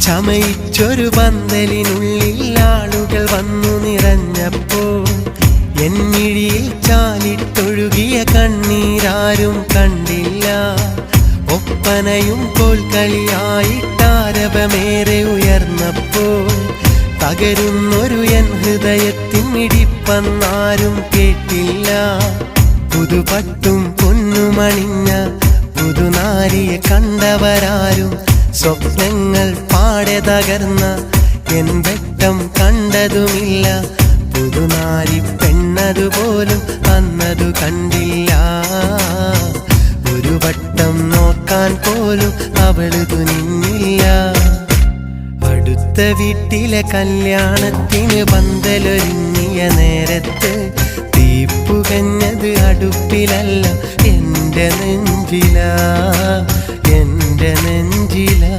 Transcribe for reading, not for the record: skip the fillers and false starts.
ചമയിച്ചൊരു പന്തലിനുള്ളിൽ ആളുകൾ വന്നു നിറഞ്ഞപ്പോൾ എന്നിഴിയിൽ ചാലിട്ടൊഴുകിയ കണ്ണീരാരും കണ്ടില്ല. ഒപ്പനയും കോൽക്കളിയായിട്ടാരവമേറെ ഉയർന്നപ്പോൾ തകരുന്നൊരു എൻ ഹൃദയത്തിൻ മിടിപ്പന്നാരും കേട്ടില്ല. പുതുപട്ടും പൊന്നുമണിഞ്ഞ പുതുനാരിയെ കണ്ടവരാരും സ്വപ്നങ്ങൾ പാടെ തകർന്ന എൻ വെട്ടം കണ്ടതുമില്ല. പുതുനാരി പെണ്ണതുപോലും അന്നതു കണ്ടില്ല. ഒരു വട്ടം നോക്കാൻ പോലും അവള് തുനിഞ്ഞില്ല. അടുത്ത വീട്ടിലെ കല്യാണത്തിന് പന്തലൊരുങ്ങിയ നേരത്ത് തീപ്പുകഞ്ഞത് അടുപ്പിലല്ല, എൻ്റെ നെഞ്ചിലാ, എൻ്റെ നെഞ്ചിലാ.